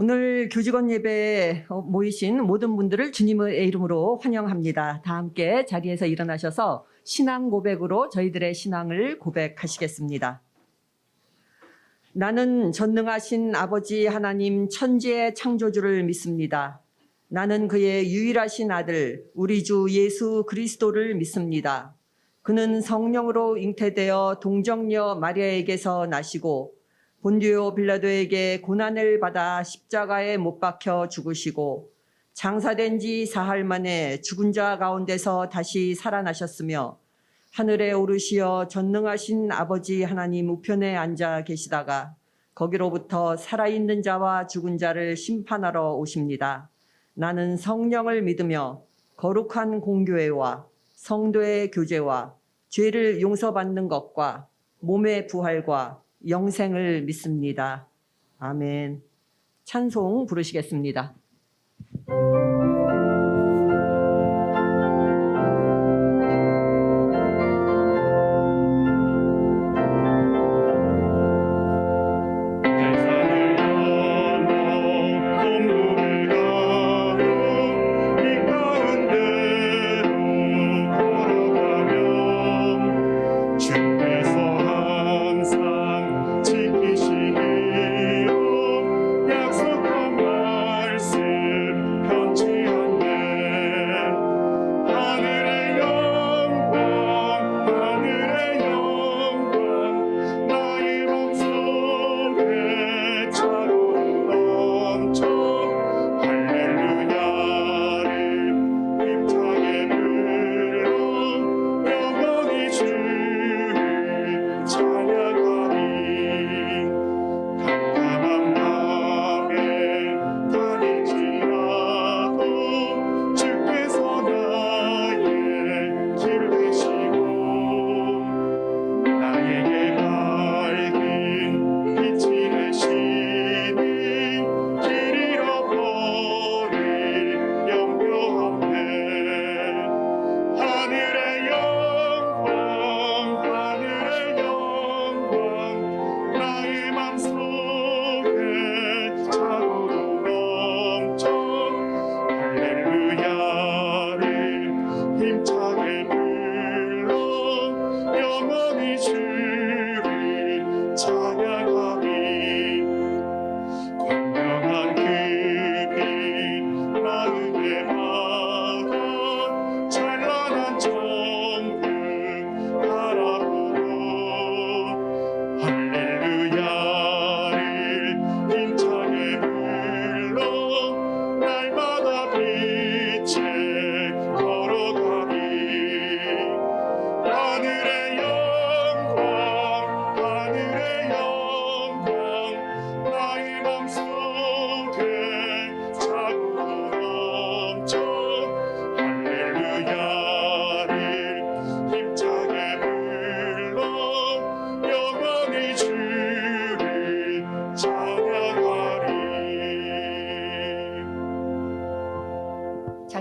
오늘 교직원 예배에 모이신 모든 분들을 주님의 이름으로 환영합니다. 다 함께 자리에서 일어나셔서 신앙 고백으로 저희들의 신앙을 고백하시겠습니다. 나는 전능하신 아버지 하나님 천지의 창조주를 믿습니다. 나는 그의 유일하신 아들 우리 주 예수 그리스도를 믿습니다. 그는 성령으로 잉태되어 동정녀 마리아에게서 나시고 본디오 빌라도에게 고난을 받아 십자가에 못 박혀 죽으시고 장사된 지 사흘 만에 죽은 자 가운데서 다시 살아나셨으며 하늘에 오르시어 전능하신 아버지 하나님 우편에 앉아 계시다가 거기로부터 살아있는 자와 죽은 자를 심판하러 오십니다. 나는 성령을 믿으며 거룩한 공교회와 성도의 교제와 죄를 용서받는 것과 몸의 부활과 영생을 믿습니다. 아멘. 찬송 부르시겠습니다.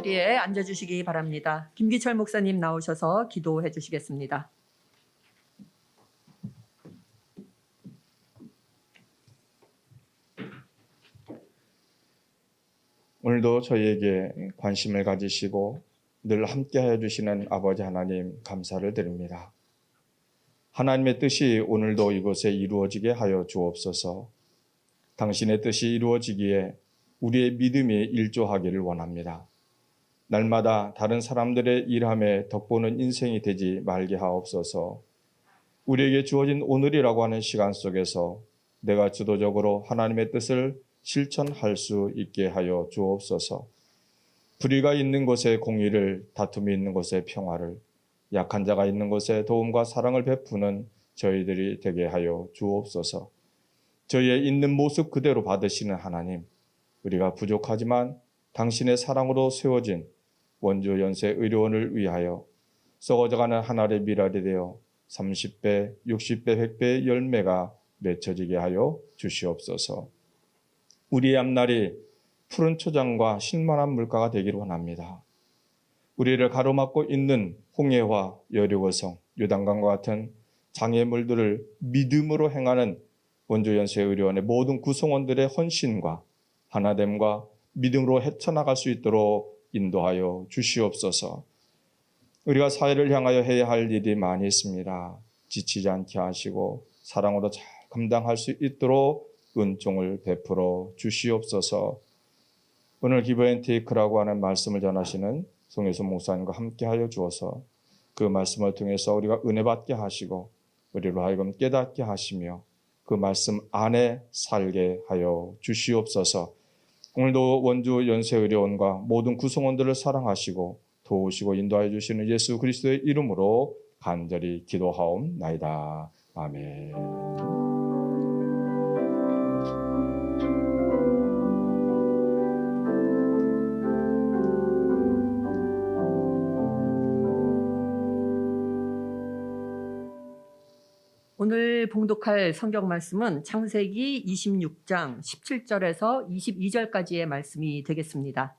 자리에 앉아주시기 바랍니다. 김기철 목사님 나오셔서 기도해 주시겠습니다. 오늘도 저희에게 관심을 가지시고 늘 함께하여 주시는 아버지 하나님 감사를 드립니다. 하나님의 뜻이 오늘도 이곳에 이루어지게 하여 주옵소서. 당신의 뜻이 이루어지기에 우리의 믿음이 일조하기를 원합니다. 날마다 다른 사람들의 일함에 덕보는 인생이 되지 말게 하옵소서. 우리에게 주어진 오늘이라고 하는 시간 속에서 내가 주도적으로 하나님의 뜻을 실천할 수 있게 하여 주옵소서. 불의가 있는 곳에 공의를, 다툼이 있는 곳에 평화를, 약한 자가 있는 곳에 도움과 사랑을 베푸는 저희들이 되게 하여 주옵소서. 저희의 있는 모습 그대로 받으시는 하나님, 우리가 부족하지만 당신의 사랑으로 세워진 원주 연세 의료원을 위하여 썩어져가는 한 알의 밀알이 되어 30배, 60배, 100배의 열매가 맺혀지게 하여 주시옵소서. 우리의 앞날이 푸른 초장과 신만한 물가가 되기를 원합니다. 우리를 가로막고 있는 홍해와 여리고성, 요단강과 같은 장애물들을 믿음으로 행하는 원주 연세 의료원의 모든 구성원들의 헌신과 하나됨과 믿음으로 헤쳐나갈 수 있도록 인도하여 주시옵소서. 우리가 사회를 향하여 해야 할 일이 많이 있습니다. 지치지 않게 하시고 사랑으로 잘 감당할 수 있도록 은총을 베풀어 주시옵소서. 오늘 기브앤테이크라고 하는 말씀을 전하시는 송혜선 목사님과 함께하여 주어서 그 말씀을 통해서 우리가 은혜 받게 하시고 우리로 하여금 깨닫게 하시며 그 말씀 안에 살게 하여 주시옵소서. 오늘도 원주 연세의료원과 모든 구성원들을 사랑하시고 도우시고 인도하여 주시는 예수 그리스도의 이름으로 간절히 기도하옵나이다. 아멘. 오늘 봉독할 성경 말씀은 창세기 26장 17절에서 22절까지의 말씀이 되겠습니다.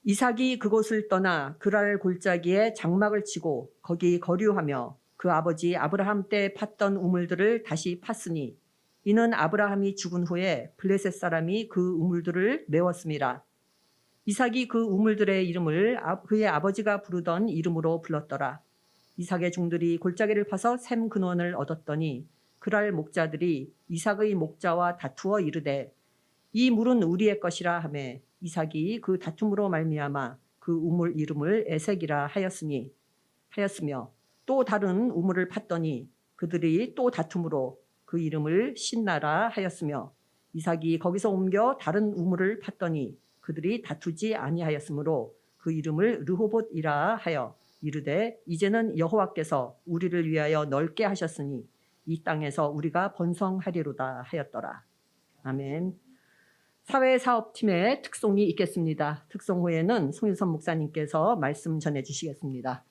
이삭이 그곳을 떠나 그랄 골짜기에 장막을 치고 거기 거류하며 그 아버지 아브라함 때 팠던 우물들을 다시 팠으니 이는 아브라함이 죽은 후에 블레셋 사람이 그 우물들을 메웠습니다. 이삭이 그 우물들의 이름을 그의 아버지가 부르던 이름으로 불렀더라. 이삭의 종들이 골짜기를 파서 샘 근원을 얻었더니 그랄 목자들이 이삭의 목자와 다투어 이르되 이 물은 우리의 것이라 하매 이삭이 그 다툼으로 말미암아 그 우물 이름을 에색이라 하였으며 또 다른 우물을 팠더니 그들이 또 다툼으로 그 이름을 신나라 하였으며 이삭이 거기서 옮겨 다른 우물을 팠더니 그들이 다투지 아니하였으므로 그 이름을 르호봇이라 하여 이르되 이제는 여호와께서 우리를 위하여 넓게 하셨으니 이 땅에서 우리가 번성하리로다 하였더라. 아멘. 사회사업팀의 특송이 있겠습니다. 특송 후에는 송일선 목사님께서 말씀 전해주시겠습니다.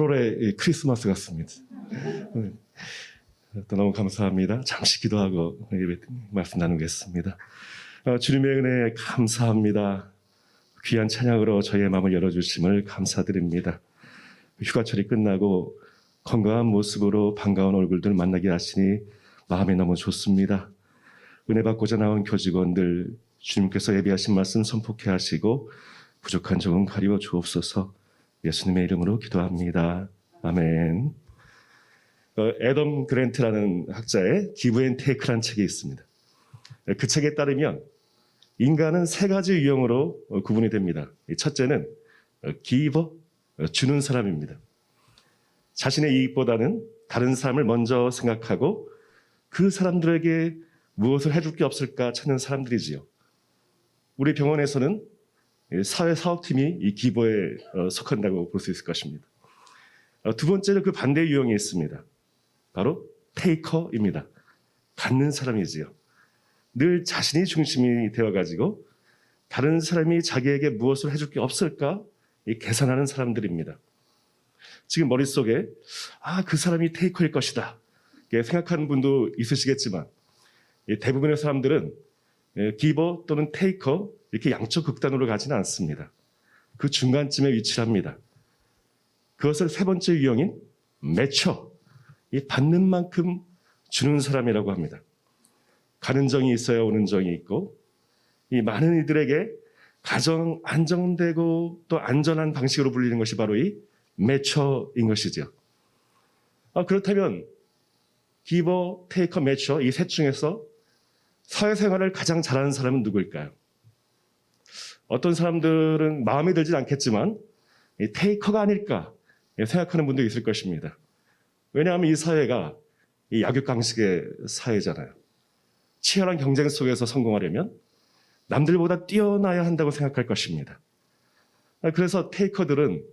8월의 크리스마스 같습니다. 또 너무 감사합니다. 잠시 기도하고 말씀 나누겠습니다. 주님의 은혜에 감사합니다. 귀한 찬양으로 저희의 마음을 열어주심을 감사드립니다. 휴가철이 끝나고 건강한 모습으로 반가운 얼굴들 만나게 하시니 마음이 너무 좋습니다. 은혜 받고자 나온 교직원들 주님께서 예비하신 말씀 선포케 하시고 부족한 점은 가리워 주옵소서. 예수님의 이름으로 기도합니다. 아멘. 애덤 그랜트라는 학자의 기브 앤 테이크라는 책이 있습니다. 그 책에 따르면 인간은 세 가지 유형으로 구분이 됩니다. 첫째는 기버, 주는 사람입니다. 자신의 이익보다는 다른 사람을 먼저 생각하고 그 사람들에게 무엇을 해줄 게 없을까 찾는 사람들이지요. 우리 병원에서는 사회사업팀이 이 기버에 속한다고 볼 수 있을 것입니다. 두 번째는 그 반대 유형이 있습니다. 바로 테이커입니다. 갖는 사람이지요. 늘 자신이 중심이 되어가지고 다른 사람이 자기에게 무엇을 해줄 게 없을까 계산하는 사람들입니다. 지금 머릿속에 그 사람이 테이커일 것이다 생각하는 분도 있으시겠지만 대부분의 사람들은 기버 또는 테이커 이렇게 양쪽 극단으로 가지는 않습니다. 그 중간쯤에 위치를 합니다. 그것을 세 번째 유형인 매처, 받는 만큼 주는 사람이라고 합니다. 가는 정이 있어야 오는 정이 있고 이 많은 이들에게 가장 안정되고 또 안전한 방식으로 불리는 것이 바로 이 매처인 것이죠. 그렇다면 기버, 테이커, 매처 이 셋 중에서 사회생활을 가장 잘하는 사람은 누구일까요? 어떤 사람들은 마음에 들진 않겠지만 이 테이커가 아닐까 생각하는 분도 있을 것입니다. 왜냐하면 이 사회가 이 약육강식의 사회잖아요. 치열한 경쟁 속에서 성공하려면 남들보다 뛰어나야 한다고 생각할 것입니다. 그래서 테이커들은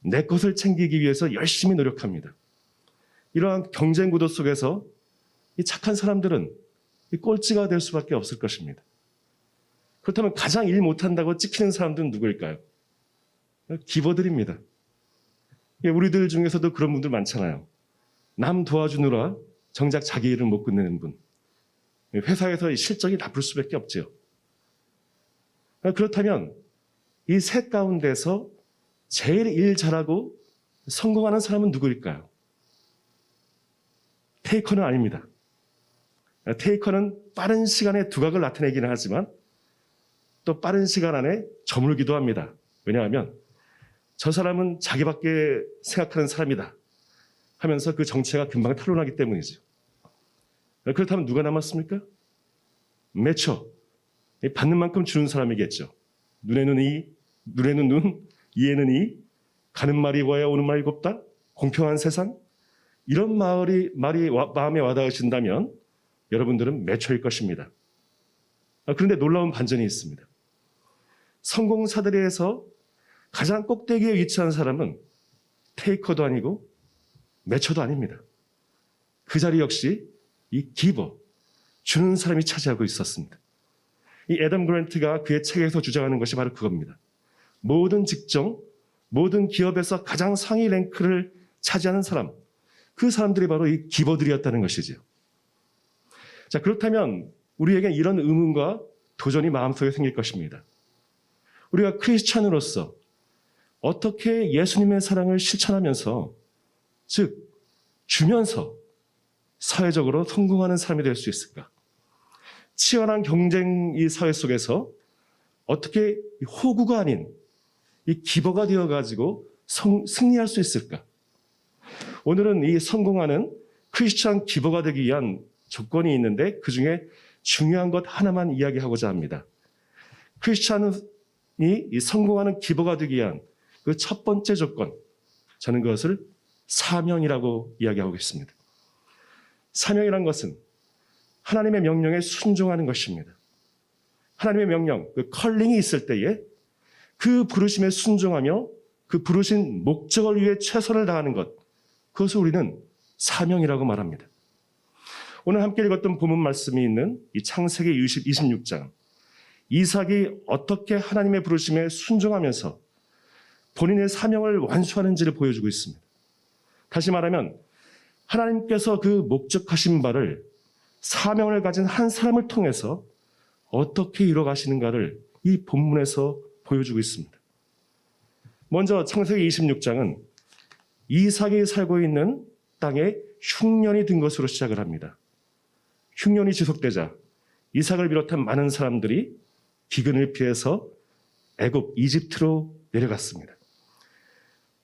내 것을 챙기기 위해서 열심히 노력합니다. 이러한 경쟁 구도 속에서 이 착한 사람들은 이 꼴찌가 될 수밖에 없을 것입니다. 그렇다면 가장 일 못한다고 찍히는 사람들은 누구일까요? 기버들입니다. 우리들 중에서도 그런 분들 많잖아요. 남 도와주느라 정작 자기 일을 못 끝내는 분. 회사에서 실적이 나쁠 수밖에 없죠. 그렇다면 이 셋 가운데서 제일 일 잘하고 성공하는 사람은 누구일까요? 테이커는 아닙니다. 테이커는 빠른 시간에 두각을 나타내기는 하지만 또 빠른 시간 안에 저물기도 합니다. 왜냐하면 저 사람은 자기밖에 생각하는 사람이다 하면서 그 정체가 금방 탄로나기 때문이죠. 그렇다면 누가 남았습니까? 매처, 받는 만큼 주는 사람이겠죠. 눈에는 눈, 이에는 이, 가는 말이 고와야 오는 말이 곱다, 공평한 세상, 이런 말이 마음에 와닿으신다면 여러분들은 매처일 것입니다. 그런데 놀라운 반전이 있습니다. 성공사들에서 가장 꼭대기에 위치한 사람은 테이커도 아니고 매처도 아닙니다. 그 자리 역시 이 기버, 주는 사람이 차지하고 있었습니다. 이 애덤 그랜트가 그의 책에서 주장하는 것이 바로 그겁니다. 모든 직종, 모든 기업에서 가장 상위 랭크를 차지하는 사람, 그 사람들이 바로 이 기버들이었다는 것이죠. 자, 그렇다면 우리에게 이런 의문과 도전이 마음속에 생길 것입니다. 우리가 크리스찬으로서 어떻게 예수님의 사랑을 실천하면서, 즉 주면서 사회적으로 성공하는 사람이 될 수 있을까? 치열한 경쟁 이 사회 속에서 어떻게 호구가 아닌 이 기버가 되어가지고 승리할 수 있을까? 오늘은 이 성공하는 크리스찬 기버가 되기 위한 조건이 있는데 그 중에 중요한 것 하나만 이야기하고자 합니다. 크리스찬이 이 성공하는 기버가 되기 위한 그 첫 번째 조건, 저는 그것을 사명이라고 이야기하고 있습니다. 사명이란 것은 하나님의 명령에 순종하는 것입니다. 하나님의 명령, 그 컬링이 있을 때에 그 부르심에 순종하며 그 부르신 목적을 위해 최선을 다하는 것, 그것을 우리는 사명이라고 말합니다. 오늘 함께 읽었던 본문 말씀이 있는 이 창세기 26장, 이삭이 어떻게 하나님의 부르심에 순종하면서 본인의 사명을 완수하는지를 보여주고 있습니다. 다시 말하면 하나님께서 그 목적하신 바를 사명을 가진 한 사람을 통해서 어떻게 이뤄가시는가를 이 본문에서 보여주고 있습니다. 먼저 창세기 26장은 이삭이 살고 있는 땅에 흉년이 든 것으로 시작을 합니다. 흉년이 지속되자 이삭을 비롯한 많은 사람들이 기근을 피해서 애굽 이집트로 내려갔습니다.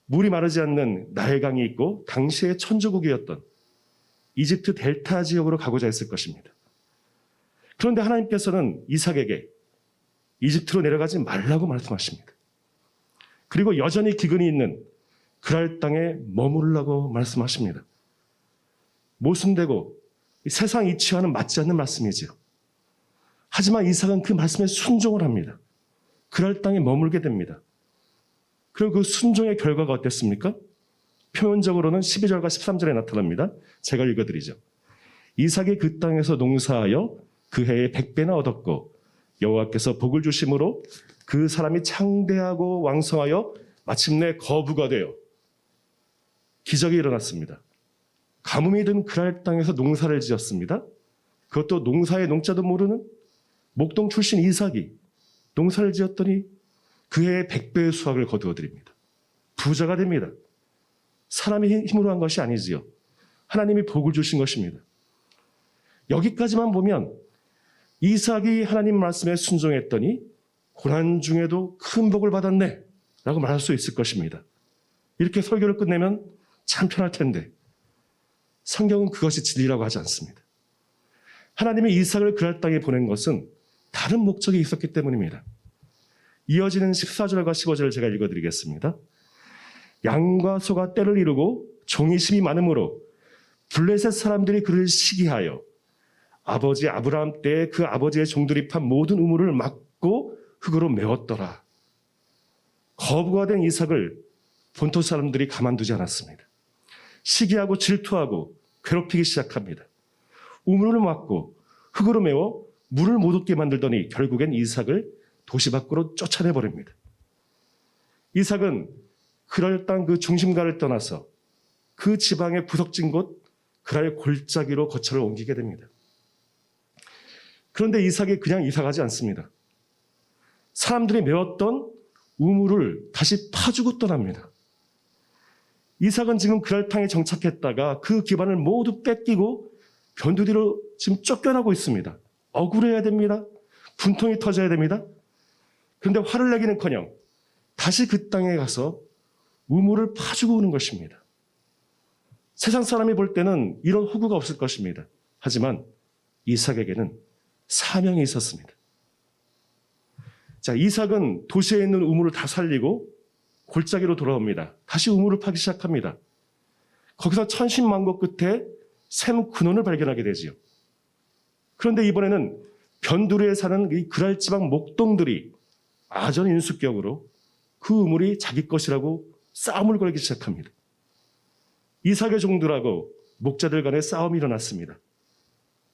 물이 마르지 않는 나일강이 있고 당시의 천주국이었던 이집트 델타 지역으로 가고자 했을 것입니다. 그런데 하나님께서는 이삭에게 이집트로 내려가지 말라고 말씀하십니다. 그리고 여전히 기근이 있는 그랄 땅에 머무르라고 말씀하십니다. 모순되고 세상 이치와는 맞지 않는 말씀이지요. 하지만 이삭은 그 말씀에 순종을 합니다. 그랄 땅에 머물게 됩니다. 그리고 그 순종의 결과가 어땠습니까? 표면적으로는 12절과 13절에 나타납니다. 제가 읽어드리죠. 이삭이 그 땅에서 농사하여 그 해에 100배나 얻었고 여호와께서 복을 주심으로 그 사람이 창대하고 왕성하여 마침내 거부가 되어 기적이 일어났습니다. 가뭄이 든 그랄 땅에서 농사를 지었습니다. 그것도 농사의 농자도 모르는 목동 출신 이삭이 농사를 지었더니 그 해에 100배의 수확을 거두어드립니다. 부자가 됩니다. 사람이 힘으로 한 것이 아니지요. 하나님이 복을 주신 것입니다. 여기까지만 보면 이삭이 하나님 말씀에 순종했더니 고난 중에도 큰 복을 받았네 라고 말할 수 있을 것입니다. 이렇게 설교를 끝내면 참 편할 텐데 성경은 그것이 진리라고 하지 않습니다. 하나님이 이삭을 그랄 땅에 보낸 것은 다른 목적이 있었기 때문입니다. 이어지는 14절과 15절을 제가 읽어드리겠습니다. 양과 소가 때를 이루고 종이 심이 많으므로 블레셋 사람들이 그를 시기하여 아버지 아브라함 때에 그 아버지의 종들이 판 모든 우물을 막고 흙으로 메웠더라. 거부가 된 이삭을 본토 사람들이 가만두지 않았습니다. 시기하고 질투하고 괴롭히기 시작합니다. 우물을 막고 흙으로 메워 물을 못 얻게 만들더니 결국엔 이삭을 도시 밖으로 쫓아내버립니다. 이삭은 그랄 땅 그 중심가를 떠나서 그 지방의 구석진 곳 그랄 골짜기로 거처를 옮기게 됩니다. 그런데 이삭이 그냥 이사 가지 않습니다. 사람들이 메웠던 우물을 다시 파주고 떠납니다. 이삭은 지금 그랄 땅에 정착했다가 그 기반을 모두 뺏기고 변두리로 지금 쫓겨나고 있습니다. 억울해야 됩니다. 분통이 터져야 됩니다. 그런데 화를 내기는커녕 다시 그 땅에 가서 우물을 파주고 오는 것입니다. 세상 사람이 볼 때는 이런 호구가 없을 것입니다. 하지만 이삭에게는 사명이 있었습니다. 자, 이삭은 도시에 있는 우물을 다 살리고 골짜기로 돌아옵니다. 다시 우물을 파기 시작합니다. 거기서 천신만고 끝에 샘 근원을 발견하게 되지요. 그런데 이번에는 변두리에 사는 이 그랄 지방 목동들이 아전인수격으로 그 우물이 자기 것이라고 싸움을 걸기 시작합니다. 이삭의 종들하고 목자들 간에 싸움이 일어났습니다.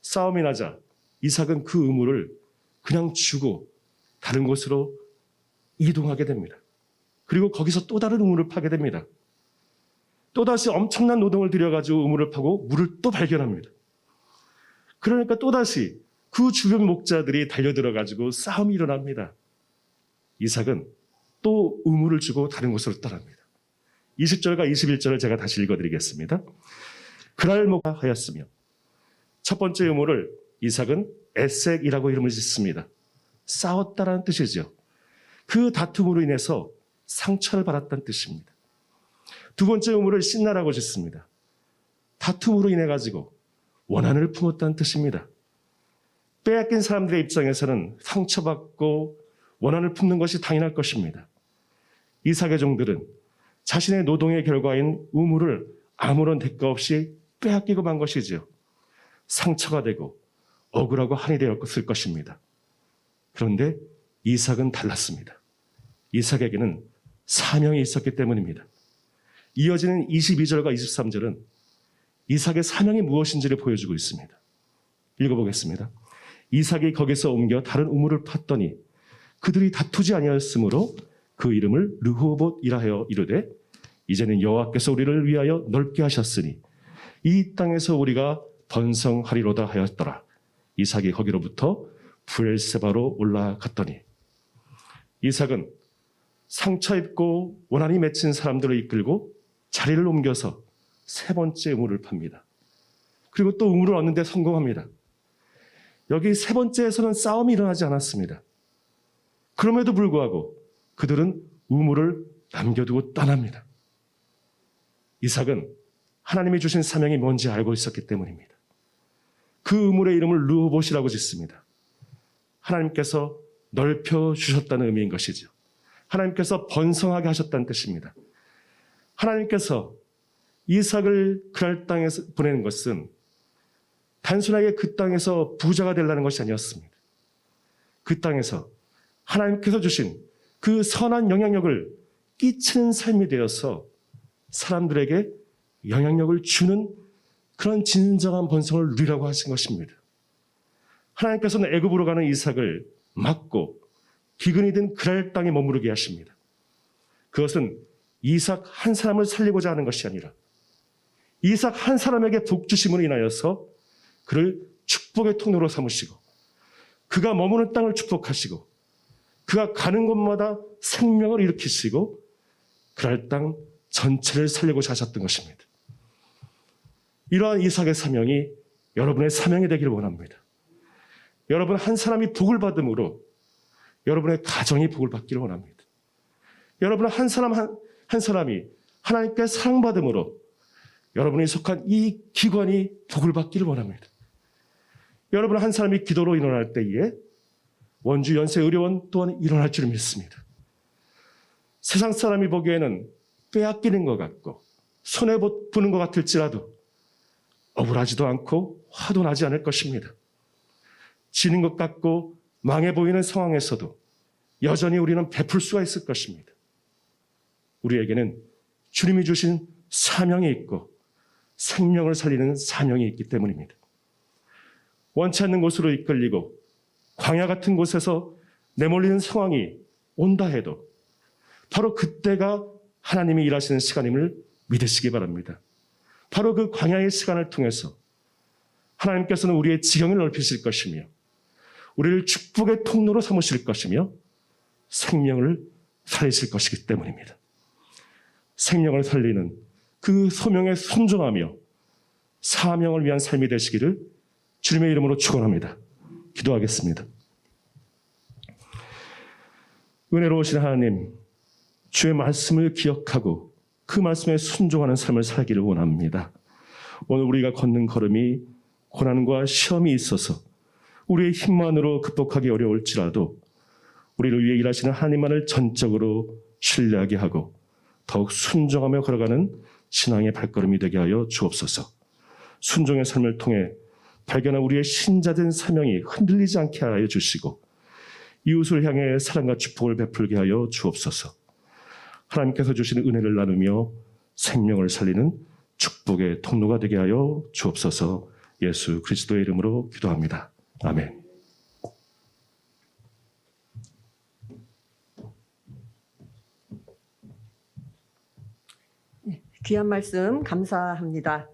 싸움이 나자 이삭은 그 우물을 그냥 주고 다른 곳으로 이동하게 됩니다. 그리고 거기서 또 다른 우물을 파게 됩니다. 또다시 엄청난 노동을 들여가지고 우물을 파고 물을 또 발견합니다. 그러니까 또다시 그 주변 목자들이 달려들어가지고 싸움이 일어납니다. 이삭은 또 우물을 주고 다른 곳으로 떠납니다. 20절과 21절을 제가 다시 읽어드리겠습니다. 그랄 목자 하였으며 첫 번째 우물을 이삭은 에색이라고 이름을 짓습니다. 싸웠다라는 뜻이죠. 그 다툼으로 인해서 상처를 받았다는 뜻입니다. 두 번째 우물을 신나라고 짓습니다. 다툼으로 인해 가지고 원한을 품었다는 뜻입니다. 빼앗긴 사람들의 입장에서는 상처받고 원한을 품는 것이 당연할 것입니다. 이삭의 종들은 자신의 노동의 결과인 우물을 아무런 대가 없이 빼앗기고 만 것이지요. 상처가 되고 억울하고 한이 되었을 것입니다. 그런데 이삭은 달랐습니다. 이삭에게는 사명이 있었기 때문입니다. 이어지는 22절과 23절은 이삭의 사명이 무엇인지를 보여주고 있습니다. 읽어보겠습니다. 이삭이 거기서 옮겨 다른 우물을 팠더니 그들이 다투지 아니하였으므로 그 이름을 르호봇이라 하여 이르되 이제는 여호와께서 우리를 위하여 넓게 하셨으니 이 땅에서 우리가 번성하리로다 하였더라. 이삭이 거기로부터 브엘세바로 올라갔더니 이삭은 상처 입고 원한이 맺힌 사람들을 이끌고 자리를 옮겨서 세 번째 우물을 팝니다. 그리고 또 우물을 얻는 데 성공합니다. 여기 세 번째에서는 싸움이 일어나지 않았습니다. 그럼에도 불구하고 그들은 우물을 남겨두고 떠납니다. 이삭은 하나님이 주신 사명이 뭔지 알고 있었기 때문입니다. 그 우물의 이름을 르호봇이라고 짓습니다. 하나님께서 넓혀 주셨다는 의미인 것이죠. 하나님께서 번성하게 하셨다는 뜻입니다. 하나님께서 이삭을 그랄 땅에서 보내는 것은 단순하게 그 땅에서 부자가 되려는 것이 아니었습니다. 그 땅에서 하나님께서 주신 그 선한 영향력을 끼치는 삶이 되어서 사람들에게 영향력을 주는 그런 진정한 번성을 누리라고 하신 것입니다. 하나님께서는 애굽으로 가는 이삭을 막고 기근이 든 그랄 땅에 머무르게 하십니다. 그것은 이삭 한 사람을 살리고자 하는 것이 아니라 이삭 한 사람에게 복 주심으로 인하여서 그를 축복의 통로로 삼으시고 그가 머무는 땅을 축복하시고 그가 가는 곳마다 생명을 일으키시고 그랄 땅 전체를 살리고자 하셨던 것입니다. 이러한 이삭의 사명이 여러분의 사명이 되기를 원합니다. 여러분 한 사람이 복을 받음으로 여러분의 가정이 복을 받기를 원합니다. 여러분 한 사람이 하나님께 사랑받음으로 여러분이 속한 이 기관이 복을 받기를 원합니다. 여러분 한 사람이 기도로 일어날 때에 원주 연세 의료원 또한 일어날 줄 믿습니다. 세상 사람이 보기에는 빼앗기는 것 같고 손해보는 것 같을지라도 억울하지도 않고 화도 나지 않을 것입니다. 지는 것 같고 망해 보이는 상황에서도 여전히 우리는 베풀 수가 있을 것입니다. 우리에게는 주님이 주신 사명이 있고 생명을 살리는 사명이 있기 때문입니다. 원치 않는 곳으로 이끌리고 광야 같은 곳에서 내몰리는 상황이 온다 해도 바로 그때가 하나님이 일하시는 시간임을 믿으시기 바랍니다. 바로 그 광야의 시간을 통해서 하나님께서는 우리의 지경을 넓히실 것이며 우리를 축복의 통로로 삼으실 것이며 생명을 살리실 것이기 때문입니다. 생명을 살리는 그 소명에 순종하며 사명을 위한 삶이 되시기를 주님의 이름으로 축원합니다. 기도하겠습니다. 은혜로우신 하나님, 주의 말씀을 기억하고 그 말씀에 순종하는 삶을 살기를 원합니다. 오늘 우리가 걷는 걸음이 고난과 시험이 있어서 우리의 힘만으로 극복하기 어려울지라도 우리를 위해 일하시는 하나님만을 전적으로 신뢰하게 하고 더욱 순종하며 걸어가는 신앙의 발걸음이 되게 하여 주옵소서. 순종의 삶을 통해 발견한 우리의 신자된 사명이 흔들리지 않게 하여 주시고 이웃을 향해 사랑과 축복을 베풀게 하여 주옵소서. 하나님께서 주시는 은혜를 나누며 생명을 살리는 축복의 통로가 되게 하여 주옵소서. 예수 그리스도의 이름으로 기도합니다. 아멘. 귀한 말씀 감사합니다.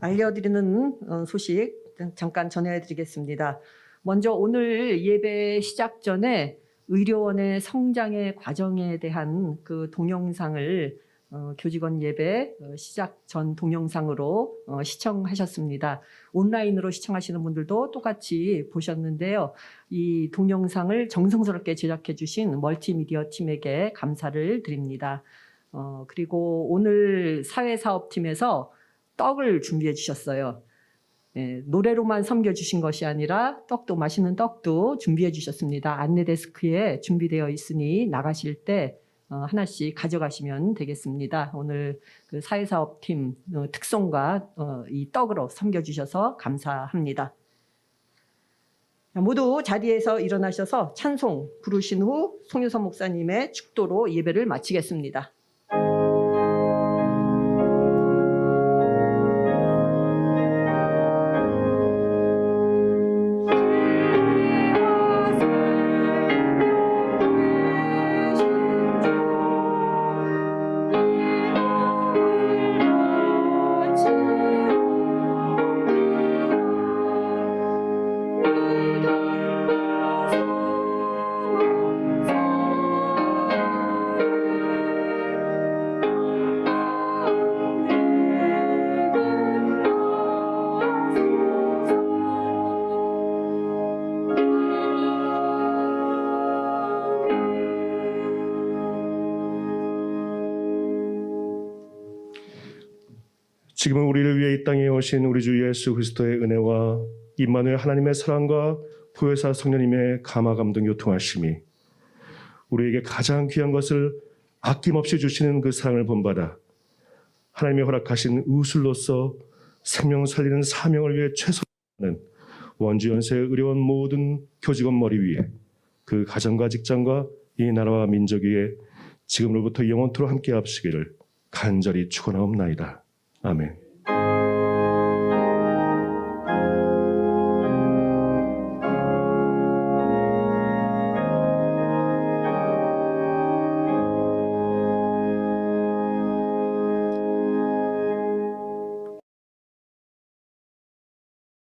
알려드리는 소식 잠깐 전해드리겠습니다. 먼저 오늘 예배 시작 전에 의료원의 성장의 과정에 대한 그 동영상을 교직원 예배 시작 전 동영상으로 시청하셨습니다. 온라인으로 시청하시는 분들도 똑같이 보셨는데요. 이 동영상을 정성스럽게 제작해 주신 멀티미디어 팀에게 감사를 드립니다. 그리고 오늘 사회사업팀에서 떡을 준비해 주셨어요. 예, 노래로만 섬겨주신 것이 아니라 떡도 맛있는 떡도 준비해 주셨습니다. 안내 데스크에 준비되어 있으니 나가실 때 하나씩 가져가시면 되겠습니다. 오늘 그 사회사업팀 특송과 이 떡으로 섬겨주셔서 감사합니다. 모두 자리에서 일어나셔서 찬송 부르신 후 송유선 목사님의 축도로 예배를 마치겠습니다. 지금은 우리를 위해 이 땅에 오신 우리 주 예수 그리스도의 은혜와 임마누엘 하나님의 사랑과 보혜사 성령님의 감화 감동 요통하심이 우리에게 가장 귀한 것을 아낌없이 주시는 그 사랑을 본받아 하나님의 허락하신 의술로서 생명 살리는 사명을 위해 최선을 원주 연세의 의료원 모든 교직원 머리 위에 그 가정과 직장과 이 나라와 민족 위에 지금으로부터 영원토록 함께 합시기를 간절히 축원하옵나이다. 아멘.